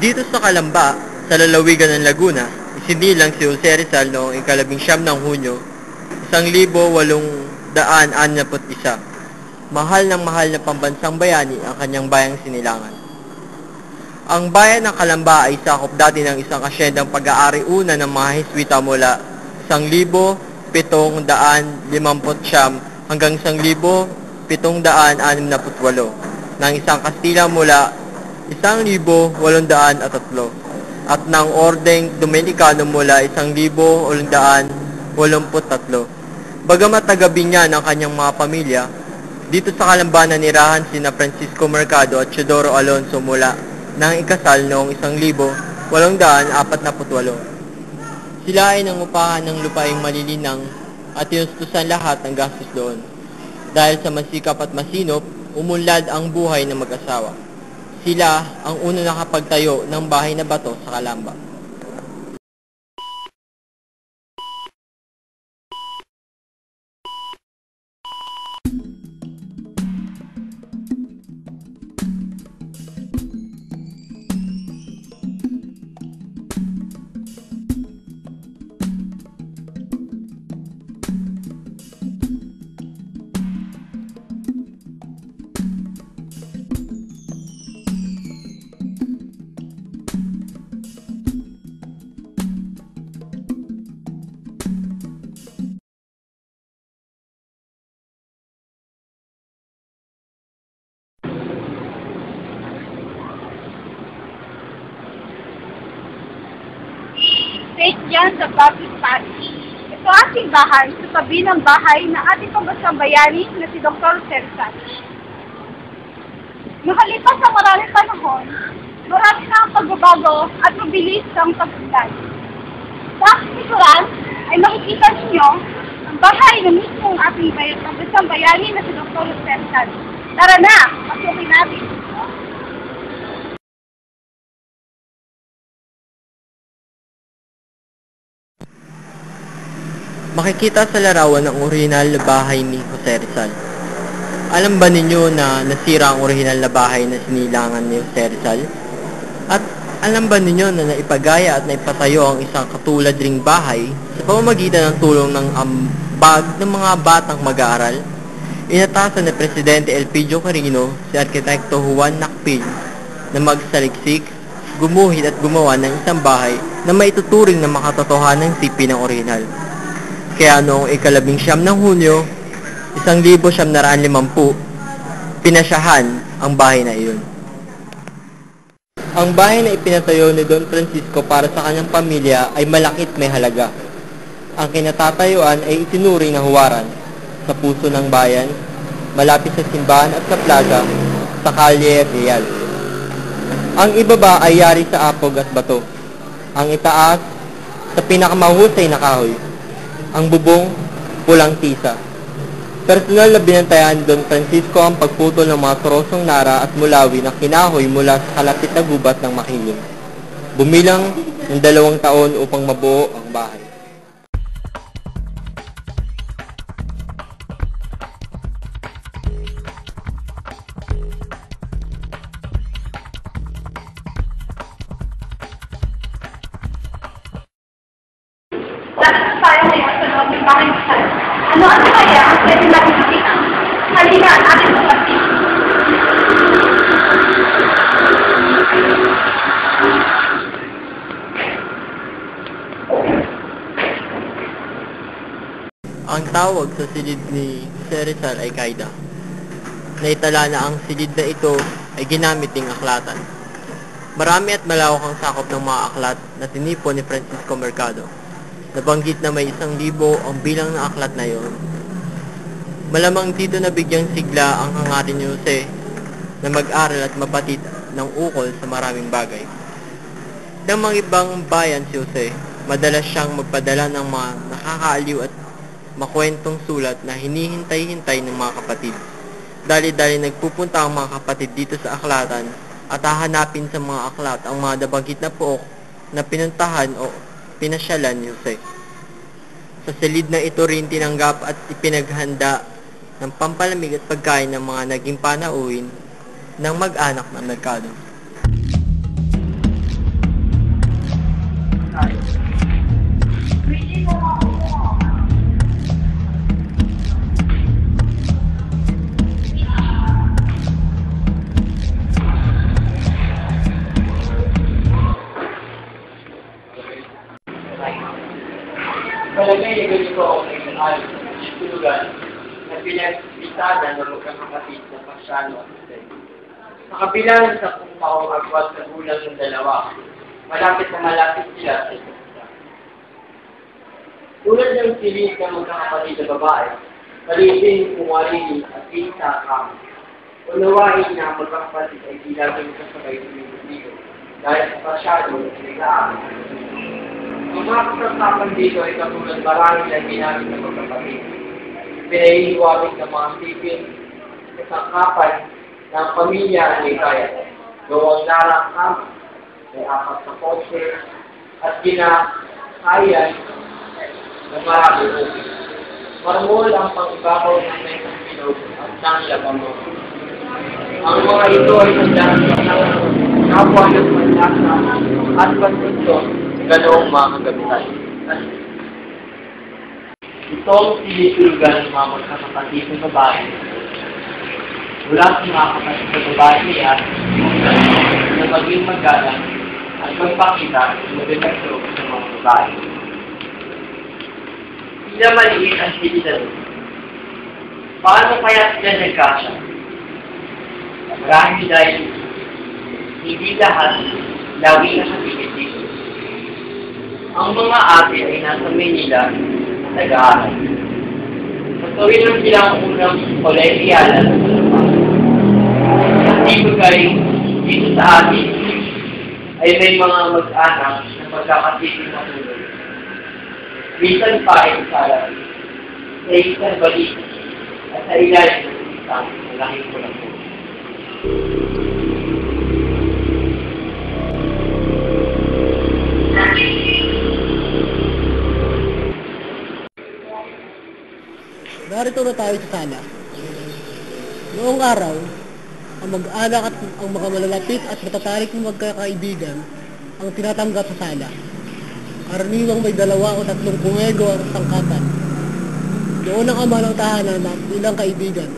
Dito sa Calamba, sa lalawigan ng Laguna, isinilang si Jose Rizal noong ika-19 ng Hunyo, 1861. Mahal na pambansang bayani ang kanyang bayang sinilangan. Ang bayan ng Calamba ay sakop dati ng isang asyendang pag-aari una ng mga Heswita mula 1759 hanggang 1768 ng isang Kastila mula 1803 at ng Ordeng Dominikano mula 1883. Bagamat taga-Biñan ng kanyang mga pamilya, dito sa Calamba nanirahan sina Francisco Mercado at Teodoro Alonso mula nang ikasal noong 1848. Sila ay nangupahan ng lupaing malilinang at tinustusan lahat ng gastos doon. Dahil sa masikap at masinop, umunlad ang buhay ng mag-asawa. Sila ang una nakapagtayo ng bahay na bato sa Calamba. State yan sa Baptist Parish. Ito aking bahay sa tabi ng bahay ng ating pambansang bayani na si Dr. Rizal. Nakalipas ang maraming panahon, marami na ang pagbabago at mabilis ang pag-unlad. Sa aking likuran ay makikita ninyo ang bahay na mismo ang ating pambansang bayani na si Dr. Rizal. Tara na, pasukin natin. Makikita sa larawan ang orihinal na bahay ni Jose Rizal. Alam ba ninyo na nasira ang orihinal na bahay na sinilangan ni Jose Rizal? At alam ba ninyo na naipagaya at naipatayo ang isang katulad ring bahay sa pamamagitan ng tulong ng ambag ng mga batang mag-aaral? Inatasan ni Presidente Elpidio Quirino si Arkitekto Juan Nakpil na magsaliksik, gumuhit at gumawa ng isang bahay na maituturing na makatotohanang sipi ng orihinal. Kaya noong ika-19 ng Hunyo, 1950, pinasyahan ang bahay na iyon. Ang bahay na ipinatayo ni Don Francisco para sa kanyang pamilya ay malakit may halaga. Ang kinatatayuan ay itinuring na huwaran sa puso ng bayan, malapit sa simbahan at sa plaza, sa Kalye Real. Ang ibaba ay yari sa apog at bato. Ang itaas sa pinakamahusay na kahoy. Ang bubong, pulang tisa. Personal na binantayan ni Don Francisco ang pagputol ng mga trosong nara at mulawi na kinahoy mula sa kalapit na gubat ng makiling. Bumilang ng 2 taon upang mabuo ang bahay. Dapat tayo ngayon sa loob ng bahay ng San. Ano kaya ang pwede natin makita? Halina ang ating pagpapit. Ang tawag sa silid ni Jose Rizal ay Kaida. Naitala na ang silid na ito ay ginamit ding aklatan. Marami at malawak ang sakop ng mga aklat na tinipon ni Francisco Mercado. Nabanggit na may 1,000 ang bilang ng aklat na yon. Malamang dito na bigyang sigla ang hangarin ni Jose na mag-aral at mapatid ng ukol sa maraming bagay. Ng mga ibang bayan si Jose, madalas siyang magpadala ng mga nakakaaliw at makwentong sulat na hinihintay-hintay ng mga kapatid. Dali-dali nagpupunta ang mga kapatid dito sa aklatan at hahanapin sa mga aklat ang mga nabanggit na pook na pinuntahan o pinasyalan ni Jose. Sa silid na ito rin tinanggap at ipinaghanda ng pampalamig at pagkain ng mga naging panauhin ng mag-anak ng Mercado. Palagay na ganito ako ng alis sa tulugan na pinagpisada ng magkakapatid na Pasyano at Jose. Sa kabila ng 10 taong agwat sa gulang ng dalawa, malapit na malapit sila sa isa't isa. Tulad ng silid ng magkakapatid na babae, palitin, kumarin at isa kami. Unawain na ang magkakapatid ay di laging kasabay ng libo dahil sa Pasyano at nag-aamin. Ang mga kasasapan dito ay katulad marami lang ginamit ng magkakapatid. Pinahihiwagin ng mga sipin, kasangkapan ng pamilya ni Kaya. Gawang larang kama, may 4 na kotse, at ginakayan ng marami ulit. Marmol ang pang-ibabaw ng Metang Pinog at Tangla Pamor. Ang mga ito ay nandiyan ng kapwa ng manlasa at pagpunto ganoong mga kagamitan. Itong sinitulugan ng mga magkakapatid ng babae. Mula sa mga kapatid ng babae niya na maging magalang at magpakita ng magandang loob sa mga babae. Sila maliit ang silidan. Paano kaya sila nagkasya? Marahil dahil hindi lahat lagi nakatigit dito. Ang mga ate ay nasa Manila at nag-aaral. Patuloy lang silang unang kolehiyala at dito sa atin ay may mga mag-anak na magkakasipin na tulog. Minsan pa ay salat sa isang balik at sa ilalim ng isang malaking kulang po. Narito na tayo sa sala. Noong araw, ang mag-anak at ang mga malalapit at matatarik ng magkakaibigan ang tinatanggap sa sala. Karaniwang may 2 o 3 kumego ang sangkapan. Noon ang ama ng tahanan na bilang kaibigan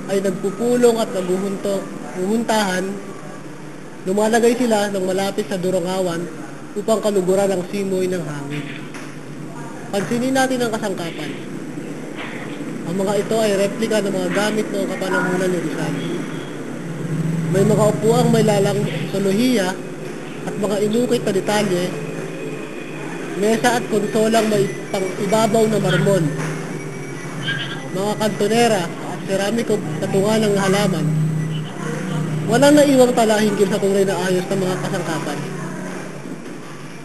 ay nagpupulong at naguhuntahan, lumalagay sila ng malapit sa durangawan upang kaluguran ang simoy ng hangin. Pansinin natin ang kasangkapan. Ang mga ito ay replika ng mga gamit noong kapanahunan ni Rizal. May mga upuang may lalang solohiya at mga inukit na detalye, mesa at konsolang may pang-ibabaw na marmol, mga kantonera at seramiko patungan ng halaman. Walang naiwang tala hinggil sa tunay na ayos ng mga kasangkapan.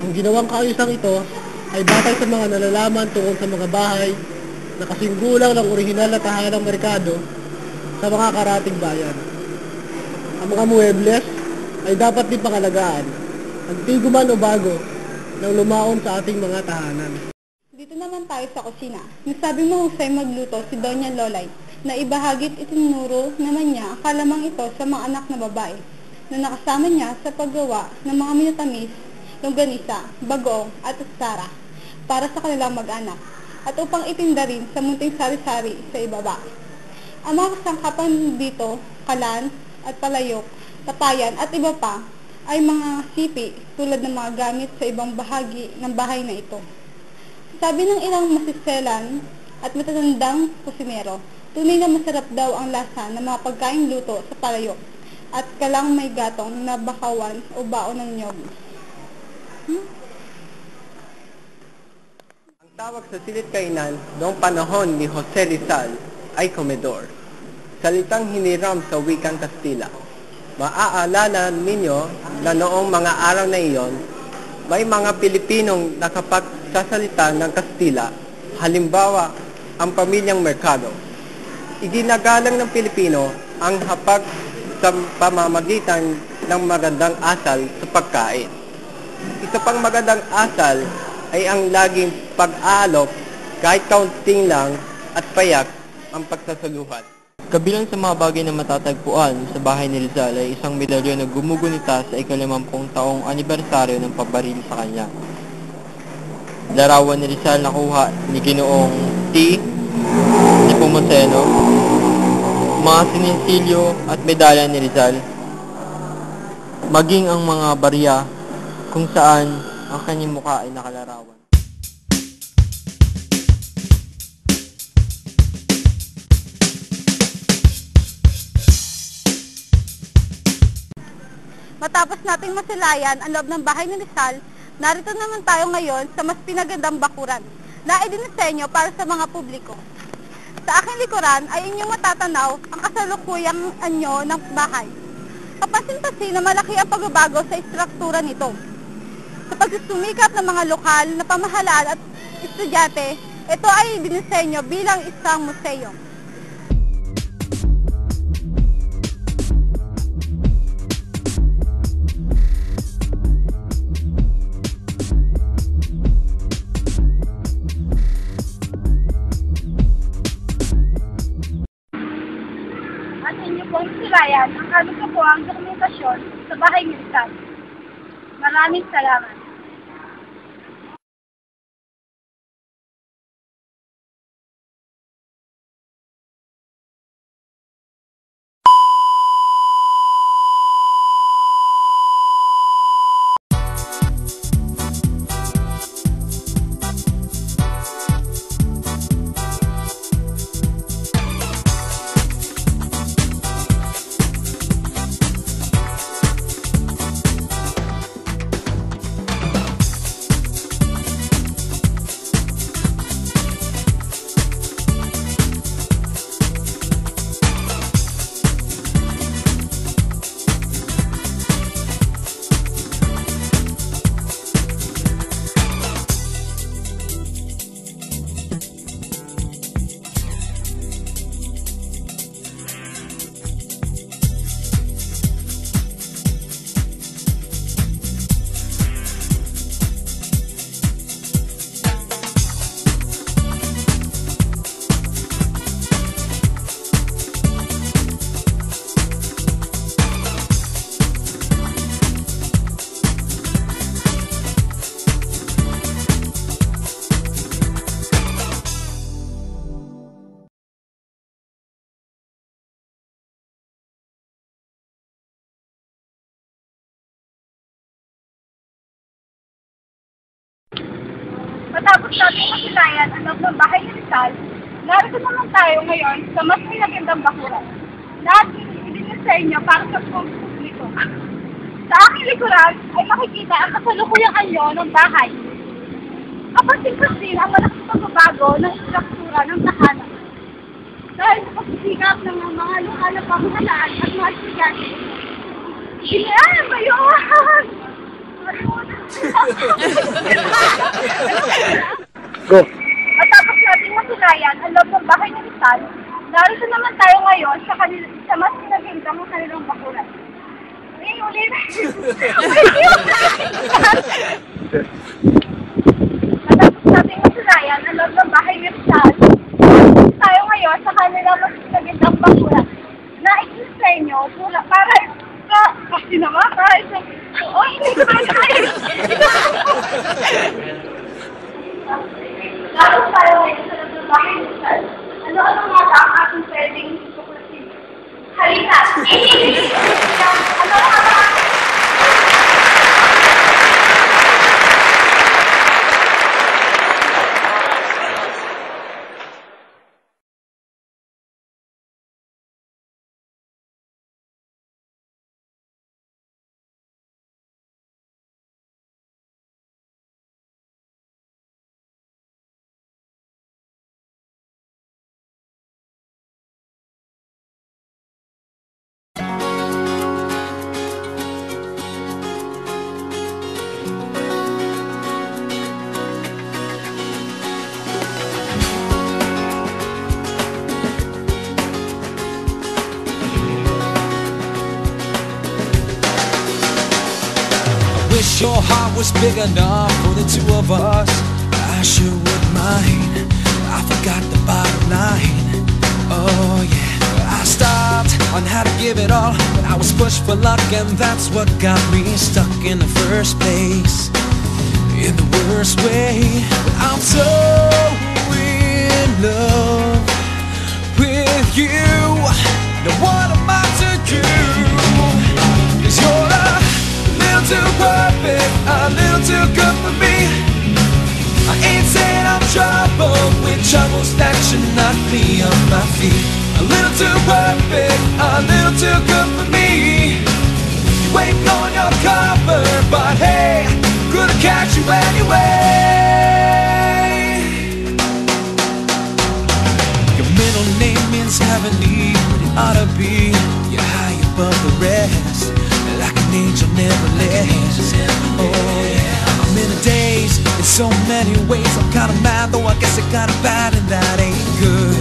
Ang ginawang kaayusan ito ay batay sa mga nalalaman tungkol sa mga bahay na kasinggulang ng orihinal na tahanang merkado sa mga karating bayan. Ang mga muebles ay dapat din pangalagaan, antigo man o bago, nang lumaon sa ating mga tahanan. Dito naman tayo sa kusina. Nasabi mahusay magluto si Doña Lolay na ibahagit itinuro naman niya ang kalamang ito sa mga anak na babae na nakasama niya sa paggawa ng mga minatamis, longganisa, bagoong at atsara para sa kanilang mag-anak at upang itinda rin sa munting sari-sari sa ibaba. Ang mga kasangkapan dito, kalan at palayok, tapayan at iba pa ay mga sipi tulad ng mga gamit sa ibang bahagi ng bahay na ito. Sabi ng ilang masiselan at matatandang kusinero, tunay na masarap daw ang lasa ng mga pagkain luto sa palayok at kalang may gatong na bakawan o baon ng nyog. Ang tawag sa silid kainan noong panahon ni Jose Rizal ay komedor, salitang hiniram sa wikang Kastila. Maaalala ninyo na noong mga araw na iyon, may mga Pilipinong nakapagsasalita ng Kastila, halimbawa ang pamilyang Mercado. Iginagalang ng Pilipino ang hapag sa pamamagitan ng magandang asal sa pagkain. Isa pang magandang asal ay ang laging pag-aalok kahit kaunting lang at payak ang pagsasaluhan. Kabilang sa mga bagay na matatagpuan sa bahay ni Rizal ay isang medalyon na gumugunita sa ika-50 taong anibersaryo ng pabaril sa kanya. Larawan ni Rizal nakuha ni Ginoong T. Nepomuceno, mga sininsilyo at medalya ni Rizal, maging ang mga barya kung saan ang kanyang mukha ay nakalarawan. Matapos nating masilayan ang loob ng bahay ni Rizal, narito naman tayo ngayon sa mas pinagandang bakuran na idinisenyo para sa mga publiko. Sa aking likuran ay inyong matatanaw ang kasalukuyang anyo ng bahay. Kapansin-pansin na malaki ang pagbabago sa istruktura nito. Sa pagsusumikap ng mga lokal na pamahalaan at estudyante, ito ay dinisenyo bilang isang museo. At inyo pong silayan ang aming ang dokumentasyon sa bahay ni Rizal. Maraming salamat. Matapos natin masilayan ang loob ng bahay ni Rizal, narito naman tayo ngayon sa mas pinagandang bakuran na idinisenyo para sa publiko. Sa aking likuran ay makikita ang kasalukuyang anyo ng bahay. Kapansin-pansin ang malaking pagbabago ng istruktura ng tahanan. Dahil sa pagsisikap ng mga lokal na pamahalaan at mga estudyante. Ginaan ba yun? Go! Matapos natin masilayan ang loob ng bahay ni Rizal, narito naman tayo ngayon sa mas pinagandang ng kanilang bakuran. Ulit! Matapos natin masilayan ang loob ng bahay ni Rizal, narito tayo ngayon sa kanilang mas pinagandang bakuran na ikisenyo para kasi naman kahit sa... Oh, hindi ko na tayo! Tapos tayo ngayon sa loob ng bahay ni Rizal. Ano nga ba ang ating pwedeng tuklasin? Halika! Ano nga ba? Wish your heart was big enough for the two of us. I sure would mind. I forgot the bottom line. Oh yeah, I stopped on how to give it all, but I was pushed for luck, and that's what got me stuck in the first place, in the worst way. But I'm so in love with you. Now what am I to do? 'Cause you're a little too perfect, a little too good for me. I ain't saying I'm troubled with troubles that should knock me on my feet. A little too perfect, a little too good for me. You ain't blowing your cover, but hey, gonna catch you anyway. Your middle name means heavenly, but it ought to be you're high above the rest, like an angel never less. Oh yeah, I'm in a daze in so many ways. I'm kinda mad, though I guess I got it bad, and that ain't good.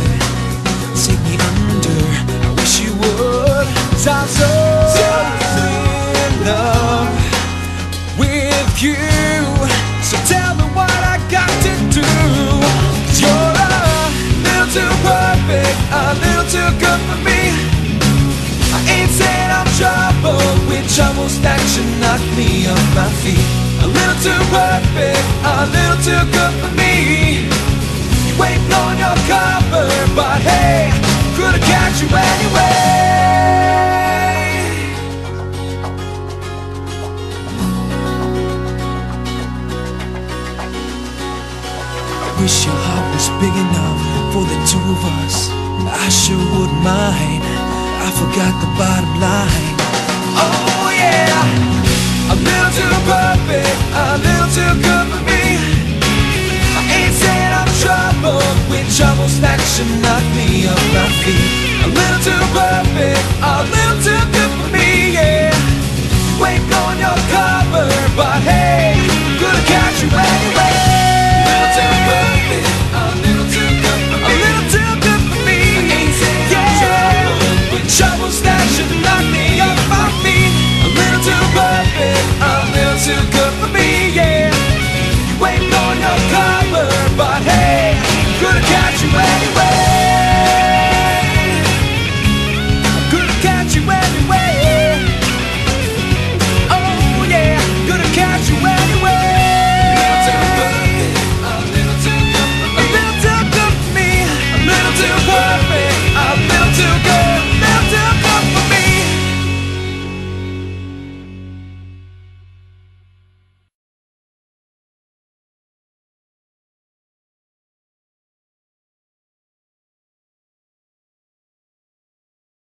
Take me under, I wish you would, 'cause I'm so in love with you. So tell me what I got to do, 'cause you're a little too perfect, a little too good for me. I ain't saying I'm troubled with troubles that should knock me off my feet. A little too perfect, a little too good for me. You ain't blowing your cover, but hey, could've catch you anyway. I wish your heart was big enough for the two of us. I sure wouldn't mind. I forgot the bottom line. Oh yeah, a little too perfect, a little too good for me.